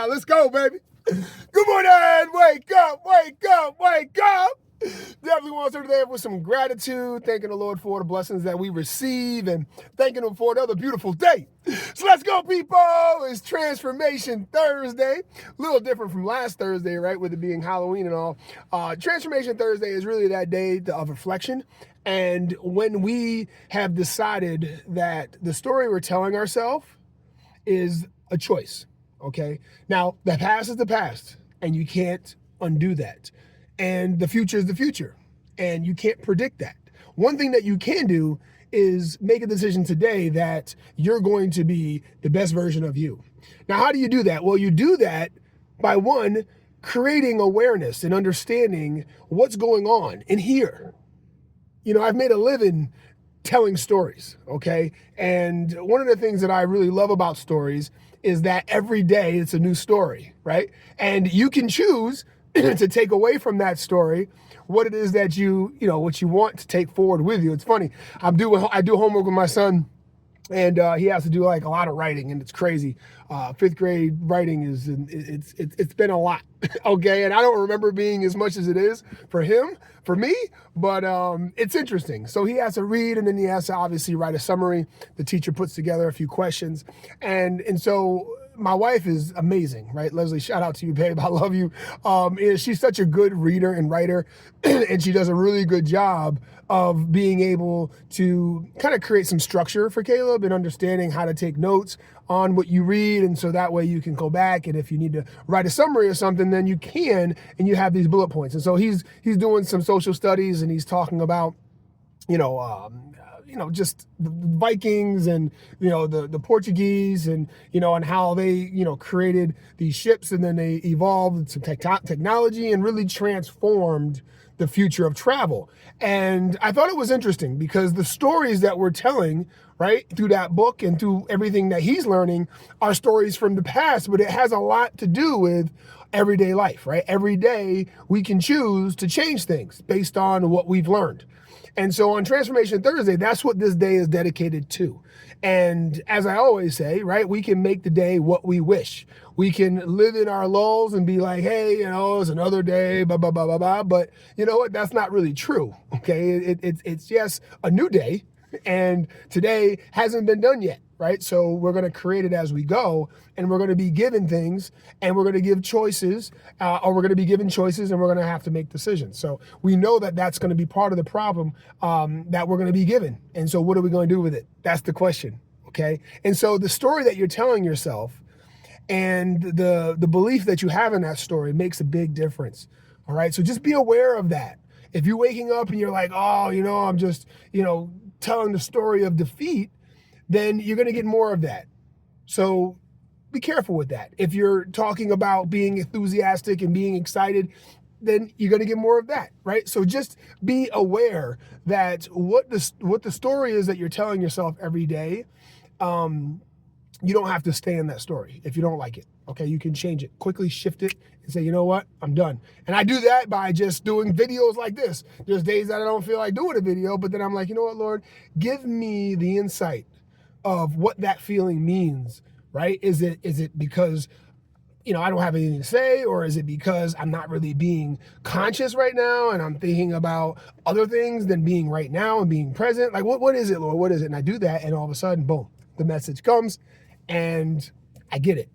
Let's go, baby. Good morning. Wake up, wake up, wake up. Definitely want to start today with some gratitude, thanking the Lord for the blessings that we receive and thanking Him for another beautiful day. So let's go, people. It's Transformation Thursday. A little different from last Thursday, right, with it being Halloween and all. Transformation Thursday is really that day of reflection. And when we have decided that the story we're telling ourselves is a choice, okay? Now, the past is the past, and you can't undo that. And the future is the future, and you can't predict that. One thing that you can do is make a decision today that you're going to be the best version of you. Now, how do you do that? Well, you do that by, one, creating awareness and understanding what's going on in here. You know, I've made a living telling stories, okay? And one of the things that I really love about stories is that every day it's a new story, right? And you can choose to take away from that story what it is that what you want to take forward with you. It's funny. I do homework with my son, and he has to do like a lot of writing, and it's crazy. Fifth grade writing it's been a lot, okay? And I don't remember being as much as it is for him, for me, but it's interesting. So he has to read, and then he has to obviously write a summary. The teacher puts together a few questions, and so my wife is amazing, right? Leslie, shout out to you, babe. I love you. She's such a good reader and writer, and she does a really good job of being able to kind of create some structure for Caleb and understanding how to take notes on what you read. And so that way you can go back, and if you need to write a summary or something, then you can, and you have these bullet points. And so he's doing some social studies, and he's talking about, just the Vikings and, the Portuguese and, and how they, created these ships, and then they evolved some technology and really transformed the future of travel. And I thought it was interesting because the stories that we're telling, right, through that book and through everything that he's learning are stories from the past, but it has a lot to do with everyday life, right? Every day we can choose to change things based on what we've learned. And so on Transformation Thursday, that's what this day is dedicated to. And as I always say, right, we can make the day what we wish. We can live in our lulls and be like, hey, it's another day, blah, blah, blah, blah, blah. But you know what? That's not really true, okay? It's just a new day, and today hasn't been done yet, right? So we're going to create it as we go, and we're going to be given things, and we're going to give choices, or we're going to be given choices, and we're going to have to make decisions. So we know that that's going to be part of the problem that we're going to be given. And so what are we going to do with it? That's the question, okay? And so the story that you're telling yourself and the belief that you have in that story makes a big difference, all right? So just be aware of that. If you're waking up and you're like, oh, I'm just, telling the story of defeat, then you're going to get more of that. So be careful with that. If you're talking about being enthusiastic and being excited, then you're going to get more of that, right? So just be aware that what the story is that you're telling yourself every day, you don't have to stay in that story if you don't like it, okay? You can change it, quickly shift it, and say, you know what, I'm done. And I do that by just doing videos like this. There's days that I don't feel like doing a video, but then I'm like, you know what, Lord, give me the insight of what that feeling means, right? Is it because, I don't have anything to say, or is it because I'm not really being conscious right now and I'm thinking about other things than being right now and being present? Like, what is it, Lord? What is it? And I do that, and all of a sudden, boom, the message comes, and I get it,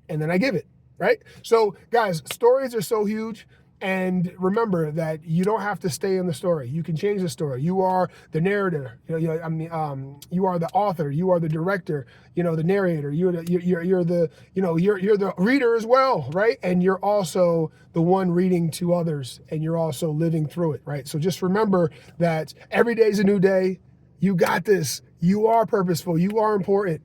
and then I give it, right? So, guys, stories are so huge. And remember that you don't have to stay in the story. You can change the story. You are the narrator. You are the author. You are the director. The narrator. You're the reader as well, right? And you're also the one reading to others, and you're also living through it, right? So just remember that every day is a new day. You got this. You are purposeful. You are important.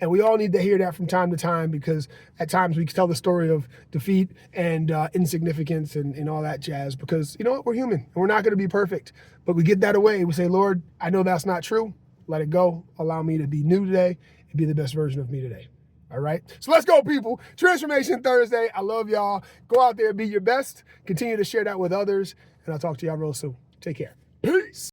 And we all need to hear that from time to time, because at times we tell the story of defeat and insignificance and all that jazz, because you know what, we're human and we're not going to be perfect, but we get that away. We say, Lord, I know that's not true. Let it go. Allow me to be new today and be the best version of me today. All right. So let's go, people. Transformation Thursday. I love y'all. Go out there, be your best. Continue to share that with others. And I'll talk to y'all real soon. Take care. Peace.